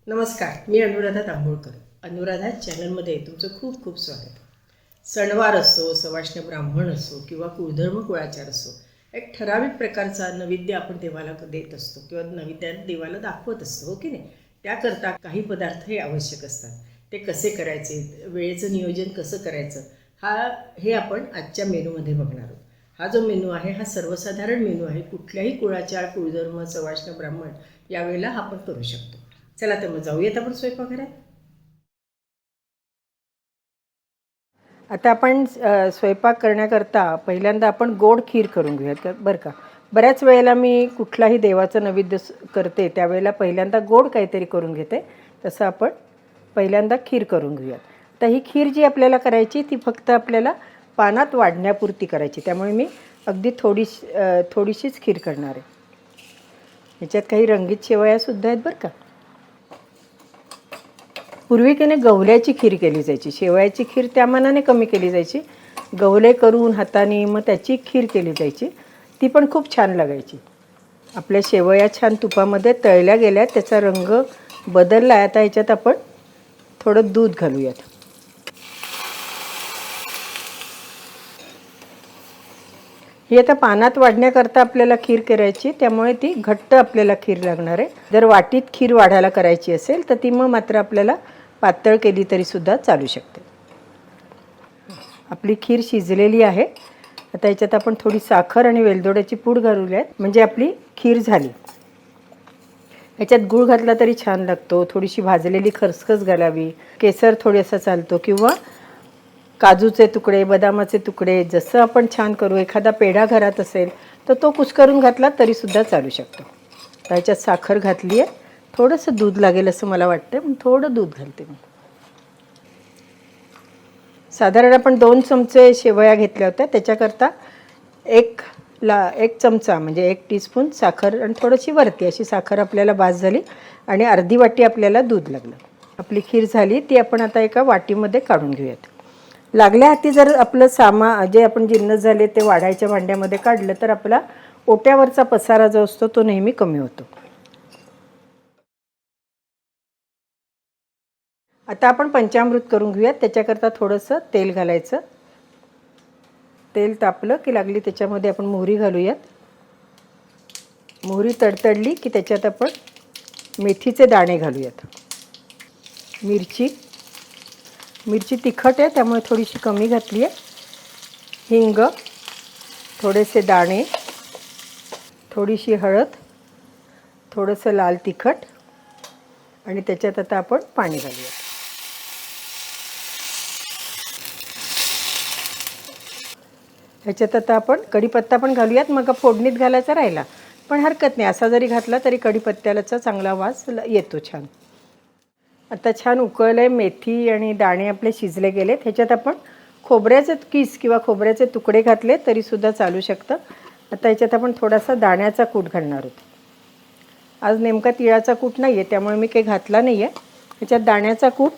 नमस्कार, मी अनुराधा तांबोळकर. अनुराधा चॅनलमध्ये तुमचं खूप खूप स्वागत. सणवार असो, सवाष्ण ब्राह्मण असो किंवा कुळधर्म कुळाचार असो, एक ठराविक प्रकारचा नैवेद्य आपण देवाला देत असतो किंवा नैवेद्यात देवाला दाखवत असतो, हो की नाही? त्याकरता काही पदार्थ हे आवश्यक असतात. ते कसे करायचे, वेळेचं नियोजन कसं करायचं, हे आपण आजच्या मेनूमध्ये बघणार आहोत. हा जो मेनू आहे हा सर्वसाधारण मेनू आहे. कुठल्याही कुळाचार, कुळधर्म, सवाष्ण ब्राह्मण यावेळेला आपण करू शकतो. चला तर मग जाऊयात आपण स्वयंपाकघरात. आता आपण स्वयंपाक करण्याकरता पहिल्यांदा आपण गोड खीर करून घेऊयात बरं का. बऱ्याच वेळेला मी कुठलाही देवाचं नैवेद्य करते त्यावेळेला पहिल्यांदा गोड काहीतरी करून घेते. तसं आपण पहिल्यांदा खीर करून घेऊयात. तर ही खीर जी आपल्याला करायची ती फक्त आपल्याला पानात वाढण्यापुरती करायची. त्यामुळे मी अगदी थोडीशीच खीर करणार आहे. ह्याच्यात काही रंगीत शेवयासुद्धा आहेत बरं का. पूर्वी की नाही गव्हाची खीर केली जायची. शेवयाची खीर त्या मानाने कमी केली जायची. गव्हाले करून हाताने मग त्याची खीर केली जायची. ती पण खूप छान लागायची. आपल्या शेवया छान तुपामध्ये तळल्या गेल्या, त्याचा रंग बदलला. आता ह्याच्यात आपण थोडं दूध घालूयात. ही आता पानात वाढण्याकरता आपल्याला खीर करायची, त्यामुळे ती घट्ट आपल्याला खीर लागणार आहे. जर वाटीत खीर वाढायला करायची असेल तर ती मग मात्र आपल्याला पातळ केली तरीसुद्धा चालू शकते. आपली खीर शिजलेली आहे. आता याच्यात आपण थोडी साखर आणि वेलदोड्याची पूड घालूयात, म्हणजे आपली खीर झाली. याच्यात गूळ घातला तरी छान लागतो. थोडीशी भाजलेली खसखस घालावी, केसर थोडासा चालतो, किंवा काजूचे तुकडे, बदामाचे तुकडे, जसं आपण छान करू. एखादा पेढा घरात असेल तर तो कुस्करून घातला तरीसुद्धा चालू शकतो. त्याच्यात साखर घातली आहे. थोडंसं दूध लागेल असं मला वाटतं, पण थोडं दूध घालते मी. साधारण आपण 2 चमचे शेवया घेतल्या होत्या. त्याच्याकरता एक चमचा म्हणजे 1 टीस्पून साखर आणि थोडीशी वरती अशी साखर आपल्याला बास झाली, आणि अर्धी वाटी आपल्याला दूध लागलं. आपली खीर झाली. ती आपण आता एका वाटीमध्ये काढून घेऊयात. लागल्या हाती जर आपलं जे आपण जिन्नस झाले ते वाढायच्या भांड्यामध्ये काढलं तर आपला ओट्यावरचा पसारा जो असतो तो नेहमी कमी होतो. आता आपण पंचामृत करून घेऊयात. त्याच्याकरता थोडंसं तेल घालायचं. तेल तापलं की लागली त्याच्यामध्ये आपण मोहरी घालूयात. मोहरी तडतडली की त्याच्यात आपण मेथीचे दाणे घालूयात. मिरची तिखट आहे त्यामुळे थोडीशी कमी घातली आहे. हिंग, थोडेसे दाणे, थोडीशी हळद, थोडंसं लाल तिखट, आणि त्याच्यात आता आपण पाणी घालूया. ह्याच्यात आता आपण कढीपत्ता पण घालूयात. मग फोडणीत घालायचा राहिला पण हरकत नाही, असा जरी घातला तरी कढीपत्त्याचा चांगला वास येतो छान. आता छान उकळलं आहे. मेथी आणि दाणे आपले शिजले गेलेत. ह्याच्यात आपण खोबऱ्याचे किस किंवा खोबऱ्याचे तुकडे घातले तरीसुद्धा चालू शकतं. आता ह्याच्यात आपण थोडासा दाण्याचा कूट घालणार आहोत. आज नेमका तिळाचा कूट नाही आहे त्यामुळे मी काही घातला नाही आहे. ह्याच्यात दाण्याचा कूट,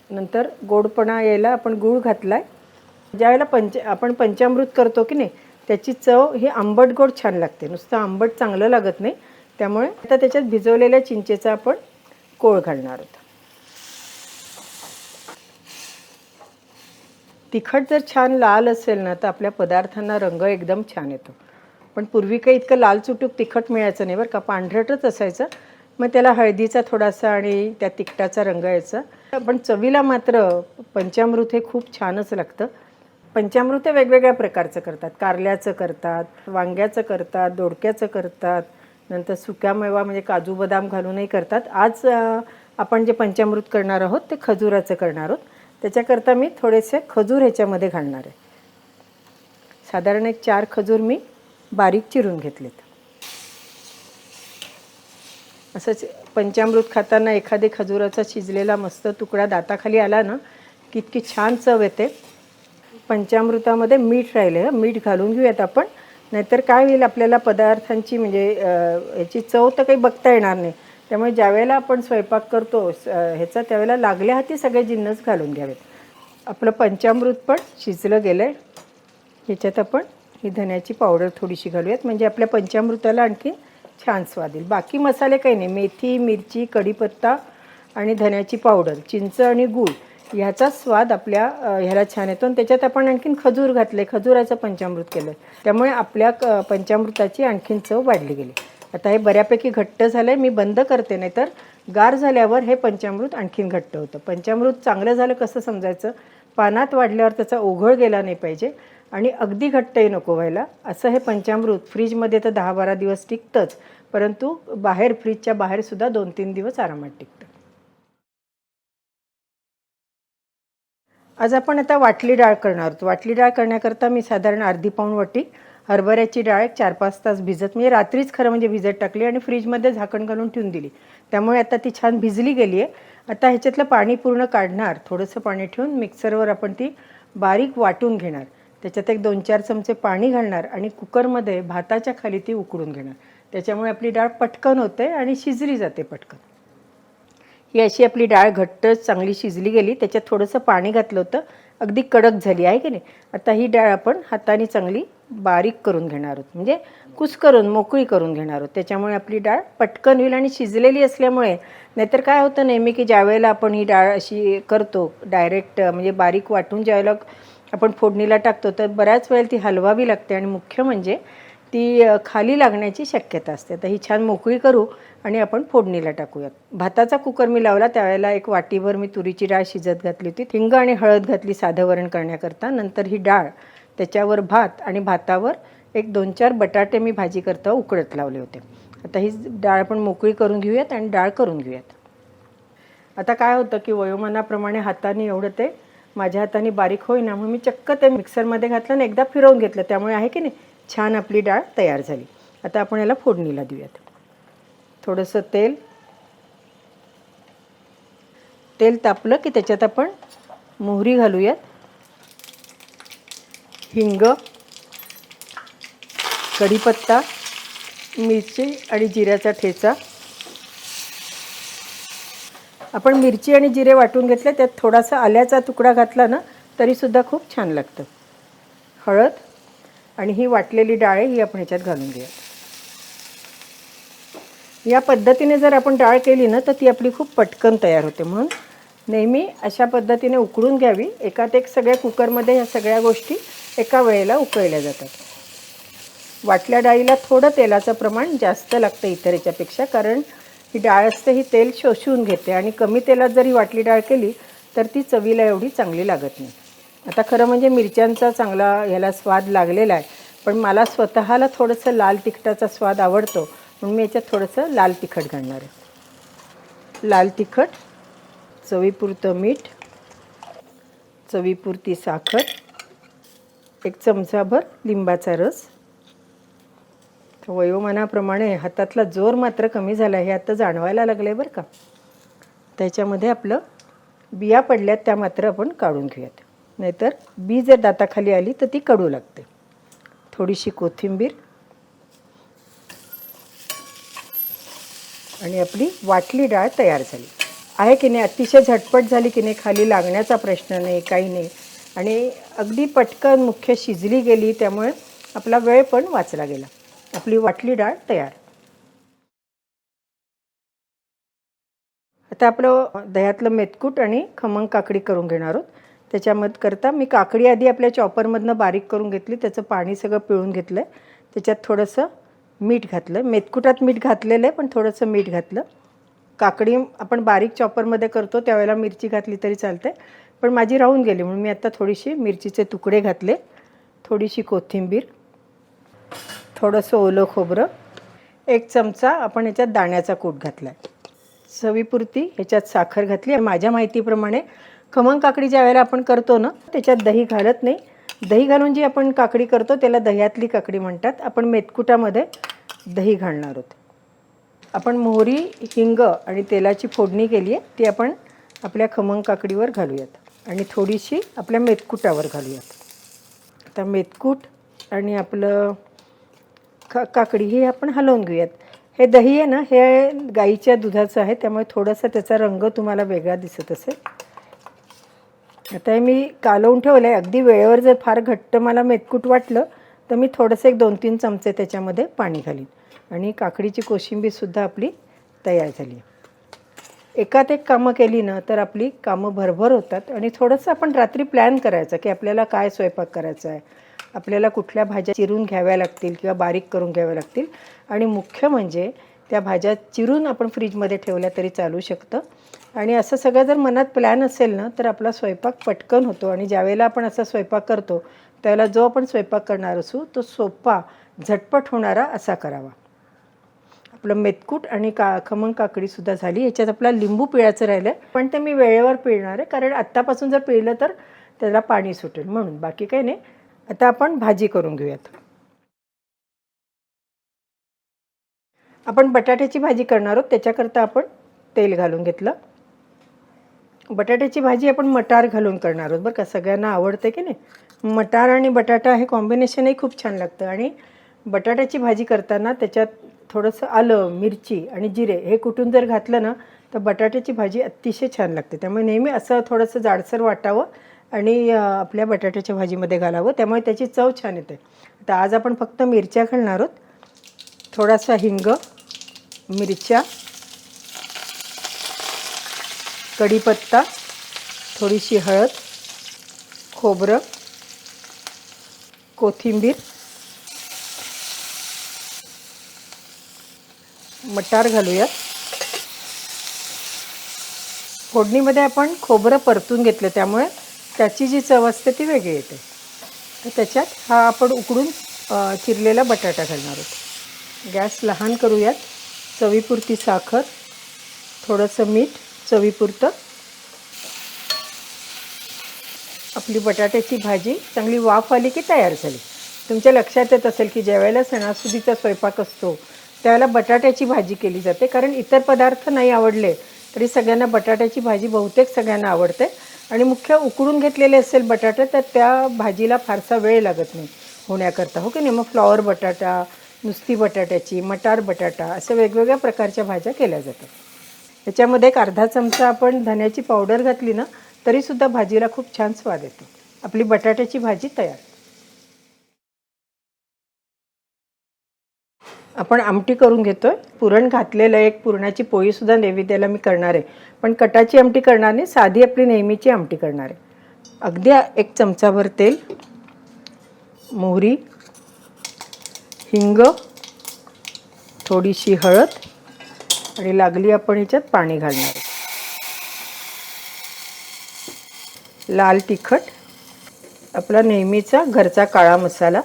नंतर गोडपणा यायला आपण गूळ घातला आहे. ज्यावेळेला आपण पंचामृत करतो की नाही त्याची चव ही आंबट गोड छान लागते. नुसतं आंबट चांगलं लागत नाही. त्यामुळे आता त्याच्यात भिजवलेल्या चिंचेचा आपण कोळ घालणार आहोत. तिखट जर छान लाल असेल ना तर आपल्या पदार्थांना रंग एकदम छान येतो. पण पूर्वी काही इतकं लाल चुटूक तिखट मिळायचं नाही बरं का, पांढरटच असायचं. मग त्याला हळदीचा थोडासा आणि त्या तिखटाचा रंग यायचा. पण चवीला मात्र पंचामृत हे खूप छानच लागतं. पंचामृत वेगवेगळ्या प्रकारचं करतात. कारल्याचं करतात, वांग्याचं करतात, दोडक्याचं करतात, नंतर सुक्यामेवा म्हणजे काजू बदाम घालूनही करतात. आज आपण जे पंचामृत करणार आहोत ते खजुराचं करणार आहोत. त्याच्याकरता मी थोडेसे खजूर ह्याच्यामध्ये घालणार आहे. साधारण 4 खजूर मी बारीक चिरून घेतलेत. असंच पंचामृत खाताना एखादी खजुराचा शिजलेला मस्त तुकडा दाताखाली आला ना की इतकी छान चव येते. पंचामृतामध्ये मीठ राहिले, मीठ घालून घेऊयात आपण. नाहीतर काय होईल, आपल्याला पदार्थांची म्हणजे याची चव तर काही बघता येणार नाही. त्यामुळे ज्यावेळेला आपण स्वयंपाक करतो ह्याचा त्यावेळेला लागल्या हाती सगळे जिन्नस घालून घ्यावेत. आपलं पंचामृत पण शिजलं गेलं आहे. ह्याच्यात आपण ही धन्याची पावडर थोडीशी घालूयात म्हणजे आपल्या पंचामृताला आणखी छान स्वाद येईल. बाकी मसाले काही नाही, मेथी, मिरची, कढीपत्ता आणि धन्याची पावडर, चिंच आणि गूळ ह्याचा स्वाद आपल्या ह्याला छान येतो. आणि त्याच्यात आपण आणखीन खजूर घातले, खजुराचं पंचामृत केलं, त्यामुळे आपल्या पंचामृताची आणखीन चव वाढली गेली. आता हे बऱ्यापैकी घट्ट झालं आहे, मी बंद करते, नाही तर गार झाल्यावर हे पंचामृत आणखीन घट्ट होतं. पंचामृत चांगलं झालं कसं समजायचं, पानात वाढल्यावर त्याचा ओघळ गेला नाही पाहिजे आणि अगदी घट्टही नको व्हायला. असं हे पंचामृत फ्रीजमध्ये तर 10-12 दिवस टिकतंच, परंतु बाहेर फ्रीजच्या बाहेरसुद्धा 2-3 दिवस आरामात टिकतं. आज आपण आता वाटली डाळ करणार आहोत. वाटली डाळ करण्याकरता मी साधारण अर्धी पाऊण वाटी हरभऱ्याची डाळ 4-5 तास भिजत, म्हणजे रात्रीच खरं म्हणजे भिजत टाकली आणि फ्रीजमध्ये झाकण घालून ठेवून दिली, त्यामुळे आता ती छान भिजली गेली आहे. आता ह्याच्यातलं पाणी पूर्ण काढणार, थोडंसं पाणी ठेवून मिक्सरवर आपण ती बारीक वाटून घेणार. त्याच्यात एक 2-4 चमचे पाणी घालणार आणि कुकरमध्ये भाताच्या खाली ती उकळून घेणार. त्याच्यामुळे आपली डाळ पटकन होते आणि शिजली जाते पटकन. ही अशी आपली डाळ घट्ट चांगली शिजली गेली. त्याच्यात थोडंसं पाणी घातलं होतं, अगदी कडक झाली आहे की नाही. आता ही डाळ आपण हाताने चांगली बारीक करून घेणार आहोत, म्हणजे कुस्करून मोकळी करून घेणार आहोत. त्याच्यामुळे आपली डाळ पटकन होईल आणि शिजलेली असल्यामुळे, नाहीतर काय होतं नेहमी की ज्यावेळेला आपण ही डाळ अशी करतो डायरेक्ट, म्हणजे बारीक वाटून ज्यावेळेला आपण फोडणीला टाकतो, तर बऱ्याच वेळेला ती हलवावी लागते आणि मुख्य म्हणजे ती खाली लागण्याची शक्यता असते. तर ही छान मोकळी करू आणि आपण फोडणीला टाकूयात. भाताचा कुकर मी लावला, त्यावेळेला एक वाटीभर मी तुरीची डाळ शिजत घातली होती, हिंग आणि हळद घातली साधं वरण करण्याकरता. नंतर ही डाळ, त्याच्यावर भात आणि भातावर एक 2-4 बटाटे मी भाजी करता उकळत लावले होते. आता ही डाळ आपण मोकळी करून घेऊयात आणि डाळ करून घेऊयात. आता काय होतं की वयोमानाप्रमाणे हाताने एवढं ते माझ्या हाताने बारीक होईना, म्हणून मी चक्क ते मिक्सरमध्ये घातलं आणि एकदा फिरवून घेतलं, त्यामुळे आहे की नाही छान आपली डाळ तयार झाली. आता आपण याला फोडणीला देऊयात. थोडंसं तेल तापलं की त्याच्यात आपण मोहरी घालूयात, हिंग, कढीपत्ता, मिरची आणि जिऱ्याचा ठेचा. आपण मिरची आणि जिरे वाटून घेतले, त्यात थोडासा आल्याचा तुकडा घातला ना तरीसुद्धा खूप छान लागतं. हळद आणि ही वाटलेली डाळ ही आपण ह्याच्यात घालून घेऊया. या पद्धतीने जर आपण डाळ केली ना तर ती आपली खूप पटकन तयार होते, म्हणून नेहमी अशा पद्धतीने उकळून घ्यावी. एकात एक सगळ्या कुकरमध्ये ह्या सगळ्या गोष्टी एका वेळेला उकळल्या जातात. वाटल्या डाळीला थोडं तेलाचं प्रमाण जास्त लागतं इतर याच्यापेक्षा, कारण ही डाळ असते ही तेल शोषून घेते आणि कमी तेलात जरी वाटली डाळ केली तर ती चवीला एवढी चांगली लागत नाही. आता खरं म्हणजे मिरच्यांचा चांगला ह्याला स्वाद लागलेला आहे, पण मला स्वतःला थोडंसं लाल तिखटाचा स्वाद आवडतो, म्हणून मी याच्यात थोडंसं लाल तिखट घालणार आहे. लाल तिखट, चवीपुरतं मीठ, चवीपुरती साखर, एक चमचाभर लिंबाचा रस. वयोमानाप्रमाणे हातातला जोर मात्र कमी झाला, हे आता जाणवायला लागले बरं का. त्याच्यामध्ये आपलं बिया पडल्यात त्या मात्र आपण काढून घेऊयात, नाहीतर बी जर दाताखाली आली तर ती कडू लागते. थोडीशी कोथिंबीर आणि आपली वाटली डाळ तयार झाली आहे की नाही. अतिशय झटपट झाली की नाही, खाली लागण्याचा प्रश्न नाही, काही नाही, आणि अगदी पटकन मुख्य शिजली गेली, त्यामुळे आपला वेळ पण वाचला गेला. आपली वाटली डाळ तयार. आता आपलं दह्यातलं मेथकूट आणि खमंग काकडी करून घेणार आहोत. त्याच्यामध्ये करता मी काकडी आधी आपल्या चॉपरमधनं बारीक करून घेतली, त्याचं पाणी सगळं पिळून घेतलं आहे. त्याच्यात थोडंसं मीठ घातलं, मेथकुटात मीठ घातलेलं आहे पण थोडंसं मीठ घातलं. काकडी आपण बारीक चॉपरमध्ये करतो त्यावेळेला मिरची घातली तरी चालते, पण माझी राहून गेली म्हणून मी आता थोडीशी मिरचीचे तुकडे घातले, थोडीशी कोथिंबीर, थोडंसं ओलं खोबरं, 1 चमचा आपण ह्याच्यात दाण्याचा कूट घातला आहे, चवीपुरती ह्याच्यात साखर घातली. माझ्या माहितीप्रमाणे खमंग काकडी ज्या वेळेला आपण करतो ना त्याच्यात दही घालत नाही. दही घालून जी आपण काकडी करतो त्याला दह्यातली काकडी म्हणतात. आपण मेथकुटामध्ये दही घालणार आहोत. आपण मोहरी, हिंग आणि तेलाची फोडणी केली आहे, ती आपण आपल्या खमंग काकडीवर घालूयात आणि थोडीशी आपल्या मेथकुटावर घालूयात. आता मेथकूट आणि आपलं काकडी ही आपण हलवून घेऊयात. हे दही आहे ना, हे गाईच्या दुधाचं आहे, त्यामुळे थोडासा त्याचा रंग तुम्हाला वेगळा दिसत असेल. आता हे मी कालवून ठेवलं आहे. अगदी वेळेवर जर फार घट्ट मला मेथकूट वाटलं तर मी थोडंसं 1-2-3 चमचे त्याच्यामध्ये पाणी घालीन आणि काकडीची कोशिंबीरसुद्धा आपली तयार झाली. एकात एक कामं केली ना तर आपली कामं भरभर होतात. आणि थोडंसं आपण रात्री प्लॅन करायचं की आपल्याला काय स्वयंपाक करायचा आहे, आपल्याला कुठल्या भाज्या चिरून घ्याव्या लागतील किंवा बारीक करून घ्याव्या लागतील. आणि मुख्य म्हणजे त्या भाज्या चिरून आपण फ्रीजमध्ये ठेवल्या तरी चालू शकतं. आणि असं सगळं जर मनात प्लॅन असेल ना तर आपला स्वयंपाक पटकन होतो. आणि ज्यावेळेला आपण असा स्वयंपाक करतो त्यावेळेला जो आपण स्वयंपाक करणार असू तो सोपा, झटपट होणारा असा करावा. आपलं मेथकूट आणि खमंग काकडीसुद्धा झाली. याच्यात आपला लिंबू पिळायचं राहिलं पण ते मी वेळेवर पिळणार आहे, कारण आत्तापासून जर पिळलं तर त्याला पाणी सुटेल म्हणून. बाकी काही नाही. आता आपण भाजी करून घेऊयात. आपण बटाट्याची भाजी करणार आहोत. त्याच्याकरता आपण तेल घालून घेतलं. बटाट्याची भाजी आपण मटार घालून करणार आहोत बरं का. सगळ्यांना आवडते की नाही. मटार आणि बटाटा हे कॉम्बिनेशनही खूप छान लागतं. आणि बटाट्याची भाजी करताना त्याच्यात थोडंसं आलं, मिरची आणि जिरे हे कुटून जर घातलं ना तर बटाट्याची भाजी अतिशय छान लागते. त्यामुळे नेहमी असं थोडंसं जाडसर वाटावं आणि आपल्या बटाट्याच्या भाजीमध्ये घालावं, त्यामुळे त्याची चव छान येते. आता आज आपण फक्त मिरच्या घालणार आहोत. थोडासा हिंग, मिरच्या, कढीपत्ता, थोडीशी हळद, खोबरं, कोथिंबीर, मटार घालूयात. फोडणीमध्ये आपण खोबरं परतून घेतलं त्यामुळे त्याची जी चव असते ती वेगळी येते. तर त्याच्यात हा आपण उकडून चिरलेला बटाटा घालणार आहोत. गॅस लहान करूयात. चवीपुरती साखर, थोडंसं मीठ चवीपुरतं. आपली बटाट्याची भाजी चांगली वाफ आली की तयार झाली. तुमच्या लक्षात येत असेल की ज्यावेळेला सणासुदीचा स्वयंपाक असतो त्यावेळेला बटाट्याची भाजी केली जाते, कारण इतर पदार्थ नाही आवडले तरी सगळ्यांना बटाट्याची भाजी बहुतेक सगळ्यांना आवडते. आणि मुख्य उकडून घेतलेले असेल बटाटे तर त्या भाजीला फारसा वेळ लागत नाही होण्याकरता, हो की नाही. मग फ्लॉवर बटाटा, नुसती बटाट्याची, मटार बटाटा अशा वेगवेगळ्या प्रकारच्या भाज्या केल्या जातात. याच्यामध्ये एक अर्धा चमचा आपण धण्याची पावडर घातली ना तरीसुद्धा भाजीला खूप छान स्वाद येतो. आपली बटाट्याची भाजी तयार. आपण आमटी करून घेतोय. पुरण घातलेलं एक पुरणाची पोळीसुद्धा नैवेद्याला मी करणार आहे, पण कटाची आमटी करणार नाही, साधी आपली नेहमीची आमटी करणार आहे. अगदी एक चमचाभर तेल, मोहरी, हिंग, थोडीशी हळद आणि लागली आपण ह्याच्यात पाणी घालणार आहे. लाल तिखट, आपला नेहमीचा घरचा काळा मसाला,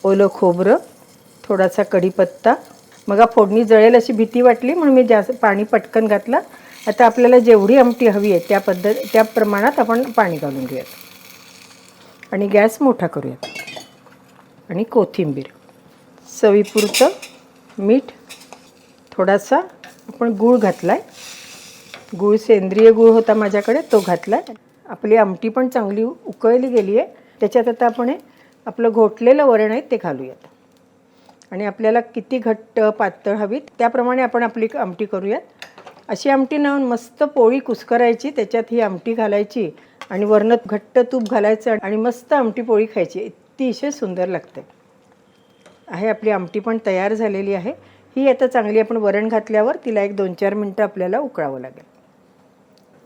ओलं खोबरं, थोडासा कढीपत्ता. मग फोडणी जळेल अशी भीती वाटली म्हणून मी जास्त पाणी पटकन घातलं. आता आपल्याला जेवढी आमटी हवी आहे त्या प्रमाणात आपण पाणी घालून घेऊयात आणि गॅस मोठा करूयात. आणि कोथिंबीर, चवीपुरतं मीठ, थोडासा आपण गूळ घातला आहे. गूळ सेंद्रिय गूळ होता माझ्याकडे तो घातला आहे. आपली आमटी पण चांगली उकळली गेली आहे. त्याच्यात आता आपण आपलं घोटलेलं वरण आहे ते घालूयात. आणि आपल्याला किती घट्ट पातळ हवी त्याप्रमाणे आपण आपली आमटी करूयात. अशी आमटी ना मस्त पोळी कुस्करायची, त्याच्यात ही आमटी घालायची आणि वरनं घट्ट तूप घालायचं आणि मस्त आमटी पोळी खायची. अतिशय सुंदर लागते. आहे आपली आमटी पण तयार झालेली आहे. ही आता चांगली आपण वरण घातल्यावर तिला एक 2-4 मिनटं आपल्याला उकळावं लागेल.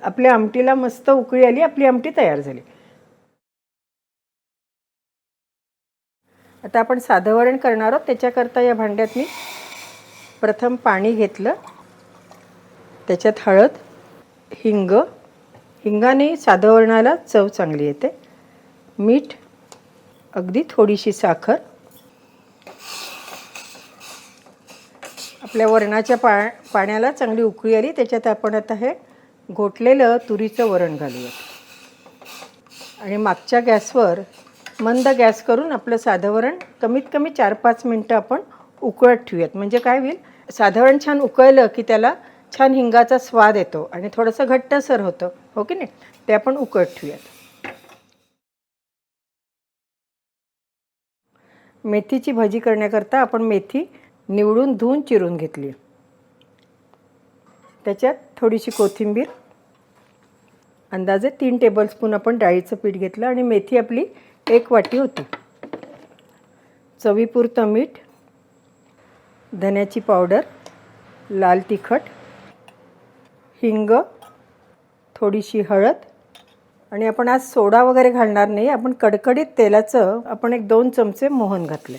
आपल्या आमटीला मस्त उकळी आली. आपली आमटी तयार झाली. आता आपण साधं वरण करणार आहोत. त्याच्याकरता या भांड्यात मी प्रथम पाणी घेतलं. त्याच्यात हळद, हिंग, हिंगाने साधं वरणाला चव चांगली येते, मीठ, अगदी थोडीशी साखर. आपल्या वरणाच्या पाण्याला चांगली उकळी आली. त्याच्यात आपण आता हे घोटलेलं तुरीचं वरण घालूयात आणि मागच्या गॅसवर मंद गॅस करून आपलं साधं वरण कमीत कमी 4-5 मिनटं आपण उकळत ठेवूयात. म्हणजे काय होईल, साधं वरण छान उकळलं की त्याला छान हिंगाचा स्वाद येतो आणि थोडंसं घट्टसर होतं, हो की नाही. ते आपण उकळत ठेवूयात. मेथीची भाजी करण्याकरता आपण मेथी निवडून धुवून चिरून घेतली. त्याच्यात थोडीशी कोथिंबीर, अंदाजे 3 टेबलस्पून आपण डाळीचं पीठ घेतलं आणि मेथी आपली 1 वाटी होती. चवीपुरतं मीठ, धन्याची पावडर, लाल तिखट, हिंग, थोडीशी हळद आणि आपण आज सोडा वगैरे घालणार नाही. आपण कडकडीत तेलाचं आपण 1-2 चमचे मोहन घातले.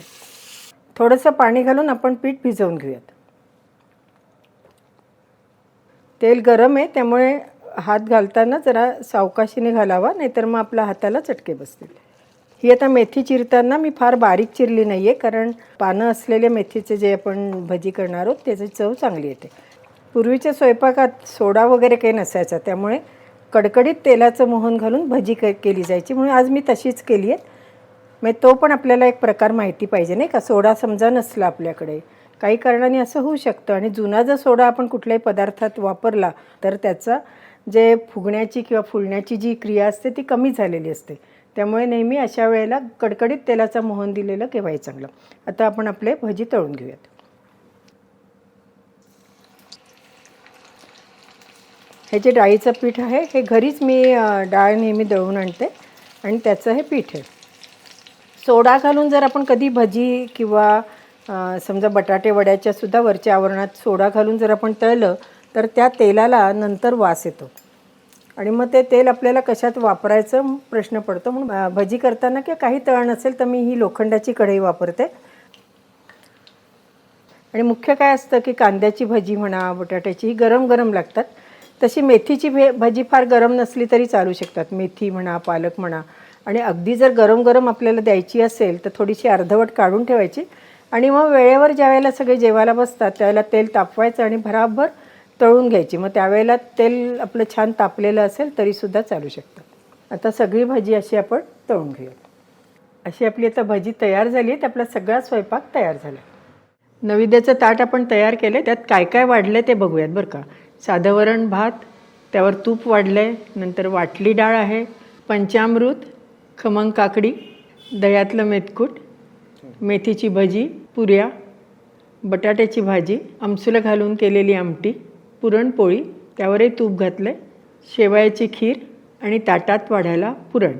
थोडंसं पाणी घालून आपण पीठ भिजवून घेऊयात. तेल गरम आहे त्यामुळे हात घालताना जरा सावकाशीने घालावा, नाहीतर मग आपल्या हाताला चटके बसतील. ही आता मेथी चिरताना मी फार बारीक चिरली नाही आहे, कारण पानं असलेले मेथीचे जे आपण भजी करणार आहोत त्याची चव चांगली येते. पूर्वीच्या स्वयंपाकात सोडा वगैरे काही नसायचा, त्यामुळे कडकडीत तेलाचं मोहन घालून भजी केली जायची, म्हणून आज मी तशीच केली आहे. मग तो पण आपल्याला एक प्रकार माहिती पाहिजे नाही का. सोडा समजा नसला आपल्याकडे, काही कारणाने असं होऊ शकतं. आणि जुना जर सोडा आपण कुठल्याही पदार्थात वापरला तर त्याचा जे फुगण्याची किंवा फुलण्याची जी क्रिया असते ती कमी झालेली असते. त्यामुळे नेहमी अशा वेळेला कडकडीत तेलाचं मोहन दिलेलं केव्हाही चांगलं. आता आपण आपले भजी तळून घेऊयात. हे जे डाळीचं पीठ आहे हे घरीच मी डाळ नेहमी दळून आणते आणि त्याचं हे पीठ आहे. सोडा घालून जर आपण कधी भजी किंवा समजा बटाटे वड्याच्या सुद्धा वरच्या आवरणात सोडा घालून जर आपण तळलं तर त्या तेलाला नंतर वास येतो आणि मग ते तेल आपल्याला कशात वापरायचं प्रश्न पडतो. म्हणून भजी करताना किंवा काही तळ नसेल तर मी ही लोखंडाची कढई वापरते. आणि मुख्य काय असतं की कांद्याची भजी म्हणा, बटाट्याची ही गरम गरम लागतात. तशी मेथीची भजी फार गरम नसली तरी चालू शकतात. मेथी म्हणा, पालक म्हणा. आणि अगदी जर गरम गरम आपल्याला द्यायची असेल तर थोडीशी अर्धवट काढून ठेवायची आणि मग वेळेवर ज्या वेळेला सगळे जेवायला बसतात त्यावेळेला तेल तापवायचं आणि भराभर तळून घ्यायची. मग त्यावेळेला तेल आपलं छान तापलेलं असेल तरीसुद्धा चालू शकतं. आता सगळी भाजी अशी आपण तळून घेऊया. अशी आपली आता भजी तयार झाली आहे. आपला सगळा स्वयंपाक तयार झाला. नैवेद्याचं ताट आपण तयार केलं आहे. त्यात काय काय वाढलं आहे ते बघूयात बरं का. साधं वरण भात, त्यावर तूप वाढलं आहे, नंतर वाटली डाळ आहे, पंचामृत, खमंग काकडी, दह्यातलं मेथकूट, मेथीची भजी, पुऱ्या, बटाट्याची भाजी, आमसूल घालून केलेली आमटी, पुरणपोळी, त्यावरही तूप घातलं आहे, शेवयाची खीर आणि ताटात वाढायला पुरण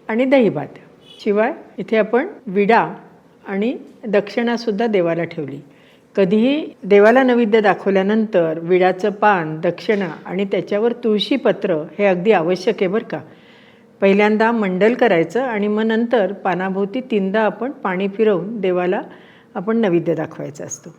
आणि दहीभात. शिवाय इथे आपण विडा आणि दक्षिणासुद्धा देवाला ठेवली. कधीही देवाला नैवेद्य दाखवल्यानंतर विड्याचं पान, दक्षिणा आणि त्याच्यावर तुळशीपत्र हे अगदी आवश्यक आहे बरं का. पहिल्यांदा मंडल करायचं आणि मग नंतर पानाभोवती 3दा आपण पाणी फिरवून देवाला आपण नैवेद्य दाखवायचा असतो.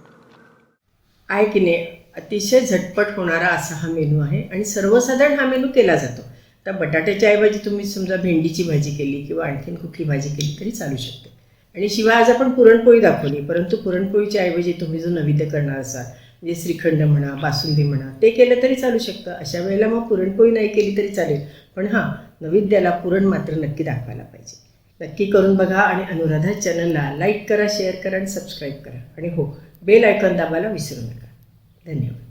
आहे की नाही, अतिशय झटपट होणारा असा हा मेनू आहे आणि सर्वसाधारण हा मेनू केला जातो. तर बटाट्याच्या ऐवजी तुम्ही समजा भेंडीची भाजी केली किंवा आणखीन कुठली भाजी केली तरी चालू शकते. आणि शिवाय आज आपण पुरणपोळी दाखवली, परंतु पुरणपोळीच्या ऐवजी तुम्ही जो नैवेद्य करणार असाल म्हणजे श्रीखंड म्हणा, बासुंदी म्हणा, ते केलं तरी चालू शकतं. अशा वेळेला मग पुरणपोळी नाही केली तरी चालेल, पण हां, नैवेद्याला पुरण मात्र नक्की दाखवायला पाहिजे. नक्की करून बघा आणि अनुराधा चॅनलला लाईक करा, शेअर करा आणि सबस्क्राईब करा. आणि हो, बेल आयकॉन दाबायला विसरू नका. धन्यवाद.